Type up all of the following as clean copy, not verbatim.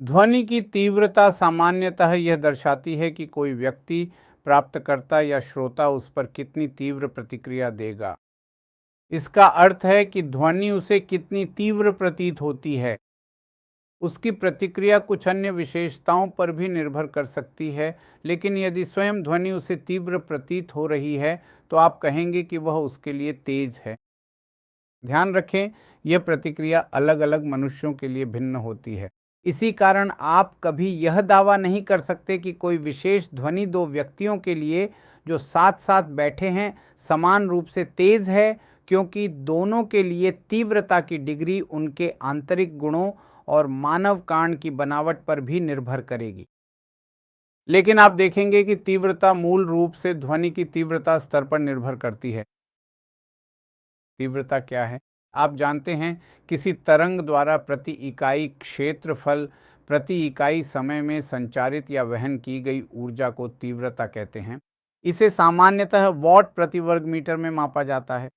ध्वनि की तीव्रता सामान्यतः यह दर्शाती है कि कोई व्यक्ति, प्राप्तकर्ता या श्रोता उस पर कितनी तीव्र प्रतिक्रिया देगा। इसका अर्थ है कि ध्वनि उसे कितनी तीव्र प्रतीत होती है। उसकी प्रतिक्रिया कुछ अन्य विशेषताओं पर भी निर्भर कर सकती है, लेकिन यदि स्वयं ध्वनि उसे तीव्र प्रतीत हो रही है तो आप कहेंगे कि वह उसके लिए तेज है। ध्यान रखें, यह प्रतिक्रिया अलग अलग मनुष्यों के लिए भिन्न होती है। इसी कारण आप कभी यह दावा नहीं कर सकते कि कोई विशेष ध्वनि दो व्यक्तियों के लिए जो साथ साथ बैठे हैं समान रूप से तेज है, क्योंकि दोनों के लिए तीव्रता की डिग्री उनके आंतरिक गुणों और मानव कान की बनावट पर भी निर्भर करेगी। लेकिन आप देखेंगे कि तीव्रता मूल रूप से ध्वनि की तीव्रता स्तर पर निर्भर करती है। तीव्रता क्या है? आप जानते हैं, किसी तरंग द्वारा प्रति इकाई क्षेत्रफल, प्रति इकाई समय में संचारित या वहन की गई ऊर्जा को तीव्रता कहते हैं। इसे सामान्यतः वॉट प्रति वर्ग मीटर में मापा जाता है।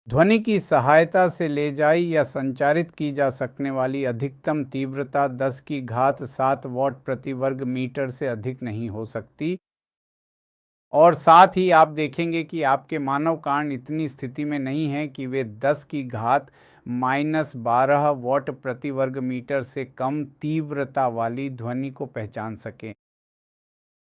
ध्वनि की सहायता से ले जाई या संचारित की जा सकने वाली अधिकतम तीव्रता 10 की घात 7 वॉट प्रति वर्ग मीटर से अधिक नहीं हो सकती। और साथ ही आप देखेंगे कि आपके मानव कान इतनी स्थिति में नहीं है कि वे 10 की घात -12 वॉट प्रति वर्ग मीटर से कम तीव्रता वाली ध्वनि को पहचान सकें।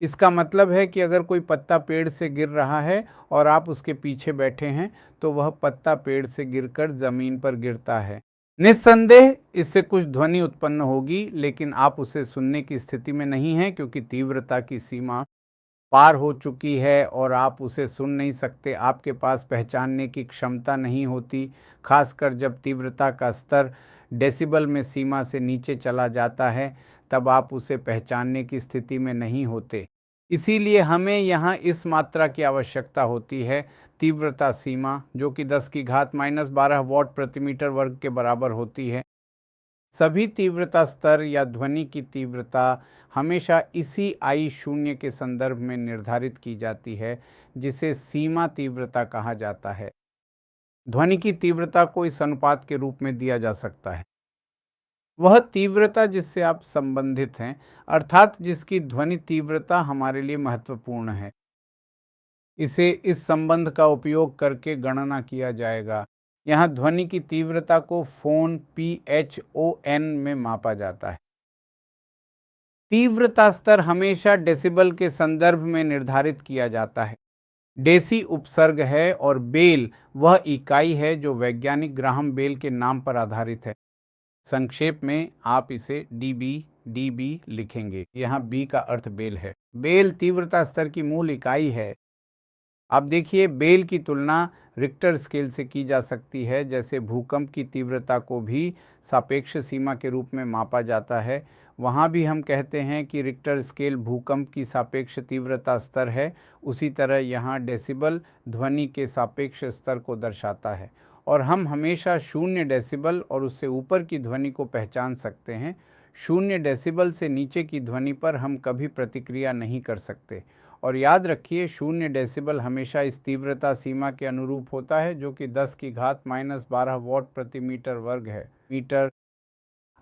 इसका मतलब है कि अगर कोई पत्ता पेड़ से गिर रहा है और आप उसके पीछे बैठे हैं, तो वह पत्ता पेड़ से गिरकर जमीन पर गिरता है। निस्संदेह इससे कुछ ध्वनि उत्पन्न होगी, लेकिन आप उसे सुनने की स्थिति में नहीं हैं, क्योंकि तीव्रता की सीमा पार हो चुकी है और आप उसे सुन नहीं सकते। आपके पास पहचानने की क्षमता नहीं होती, खासकर जब तीव्रता का स्तर डेसिबल में सीमा से नीचे चला जाता है, तब आप उसे पहचानने की स्थिति में नहीं होते। इसीलिए हमें यहाँ इस मात्रा की आवश्यकता होती है, तीव्रता सीमा, जो कि 10 की घात -12 वॉट प्रति मीटर वर्ग के बराबर होती है। सभी तीव्रता स्तर या ध्वनि की तीव्रता हमेशा इसी I0 के संदर्भ में निर्धारित की जाती है, जिसे सीमा तीव्रता कहा जाता है। ध्वनि की तीव्रता को इस अनुपात के रूप में दिया जा सकता है। वह तीव्रता जिससे आप संबंधित हैं, अर्थात जिसकी ध्वनि तीव्रता हमारे लिए महत्वपूर्ण है। इसे इस संबंध का उपयोग करके गणना किया जाएगा। यहाँ ध्वनि की तीव्रता को फोन PHON में मापा जाता है। तीव्रता स्तर हमेशा डेसिबल के संदर्भ में निर्धारित किया जाता है। डेसी उपसर्ग है और बेल वह इकाई है जो वैज्ञानिक ग्राहम बेल के नाम पर आधारित है। संक्षेप में आप इसे डीबी लिखेंगे। यहाँ बी का अर्थ बेल है। बेल तीव्रता स्तर की मूल इकाई है। आप देखिए, बेल की तुलना रिक्टर स्केल से की जा सकती है। जैसे भूकंप की तीव्रता को भी सापेक्ष सीमा के रूप में मापा जाता है, वहाँ भी हम कहते हैं कि रिक्टर स्केल भूकंप की सापेक्ष तीव्रता स्तर है। उसी तरह यहाँ डेसिबल ध्वनि के सापेक्ष स्तर को दर्शाता है, और हम हमेशा 0 डेसिबल और उससे ऊपर की ध्वनि को पहचान सकते हैं। 0 डेसिबल से नीचे की ध्वनि पर हम कभी प्रतिक्रिया नहीं कर सकते। और याद रखिए, 0 डेसिबल हमेशा इस तीव्रता सीमा के अनुरूप होता है, जो कि 10 की घात -12 वॉट प्रति मीटर वर्ग है।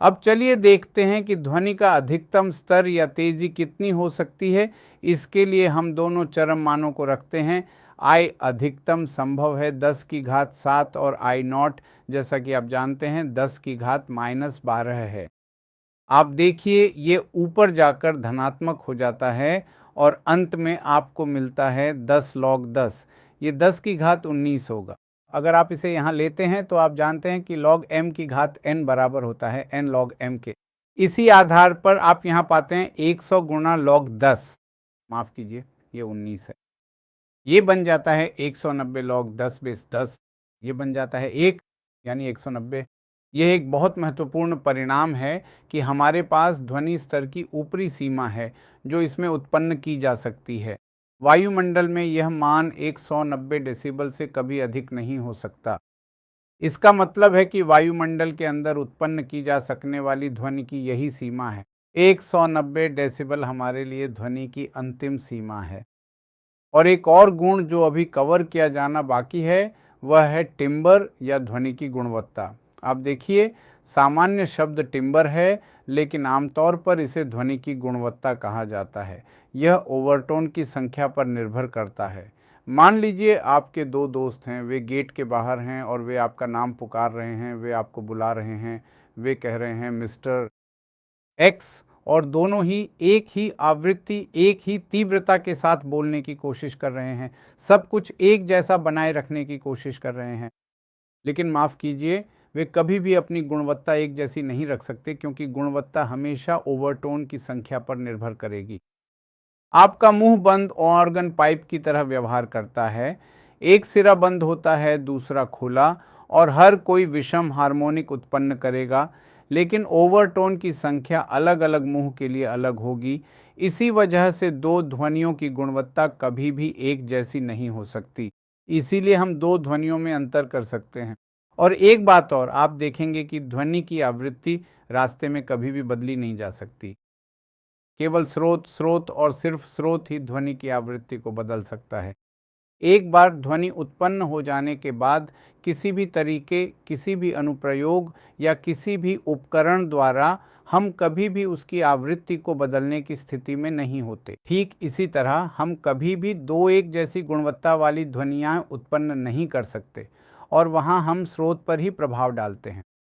अब चलिए देखते हैं कि ध्वनि का अधिकतम स्तर या तेजी कितनी हो सकती है। इसके लिए हम दोनों चरम मानों को रखते हैं। I अधिकतम संभव है 10 की घात 7 और I0, जैसा कि आप जानते हैं, 10 की घात -12 है। आप देखिए, ये ऊपर जाकर धनात्मक हो जाता है और अंत में आपको मिलता है 10 log 10। ये 10 की घात 19 होगा। अगर आप इसे यहाँ लेते हैं तो आप जानते हैं कि log m की घात n बराबर होता है n log m के। इसी आधार पर आप यहाँ पाते हैं 100 गुणा log 10, माफ़ कीजिए, ये 19 है। ये बन जाता है 190 log 10 बेस 10। ये बन जाता है 1, यानी 190। यह एक बहुत महत्वपूर्ण परिणाम है कि हमारे पास ध्वनि स्तर की ऊपरी सीमा है जो इसमें उत्पन्न की जा सकती है। वायुमंडल में यह मान 190 डेसिबल से कभी अधिक नहीं हो सकता। इसका मतलब है कि वायुमंडल के अंदर उत्पन्न की जा सकने वाली ध्वनि की यही सीमा है। 190 डेसिबल हमारे लिए ध्वनि की अंतिम सीमा है। और एक और गुण जो अभी कवर किया जाना बाकी है, वह है टिम्बर या ध्वनि की गुणवत्ता। आप देखिए, सामान्य शब्द टिम्बर है, लेकिन आमतौर पर इसे ध्वनि की गुणवत्ता कहा जाता है। यह ओवरटोन की संख्या पर निर्भर करता है। मान लीजिए आपके दो दोस्त हैं, वे गेट के बाहर हैं और वे आपका नाम पुकार रहे हैं, वे आपको बुला रहे हैं, वे कह रहे हैं मिस्टर एक्स, और दोनों ही एक ही आवृत्ति, एक ही तीव्रता के साथ बोलने की कोशिश कर रहे हैं, सब कुछ एक जैसा बनाए रखने की कोशिश कर रहे हैं। लेकिन माफ़ कीजिए, वे कभी भी अपनी गुणवत्ता एक जैसी नहीं रख सकते, क्योंकि गुणवत्ता हमेशा ओवरटोन की संख्या पर निर्भर करेगी। आपका मुंह बंद ऑर्गन पाइप की तरह व्यवहार करता है। एक सिरा बंद होता है, दूसरा खुला, और हर कोई विषम हार्मोनिक उत्पन्न करेगा, लेकिन ओवरटोन की संख्या अलग अलग मुंह के लिए अलग होगी। इसी वजह से दो ध्वनियों की गुणवत्ता कभी भी एक जैसी नहीं हो सकती। इसीलिए हम दो ध्वनियों में अंतर कर सकते हैं। और एक बात और, आप देखेंगे कि ध्वनि की आवृत्ति रास्ते में कभी भी बदली नहीं जा सकती। केवल स्रोत और सिर्फ स्रोत ही ध्वनि की आवृत्ति को बदल सकता है। एक बार ध्वनि उत्पन्न हो जाने के बाद किसी भी तरीके, किसी भी अनुप्रयोग या किसी भी उपकरण द्वारा हम कभी भी उसकी आवृत्ति को बदलने की स्थिति में नहीं होते। ठीक इसी तरह हम कभी भी दो एक जैसी गुणवत्ता वाली ध्वनियाँ उत्पन्न नहीं कर सकते, और वहाँ हम स्रोत पर ही प्रभाव डालते हैं।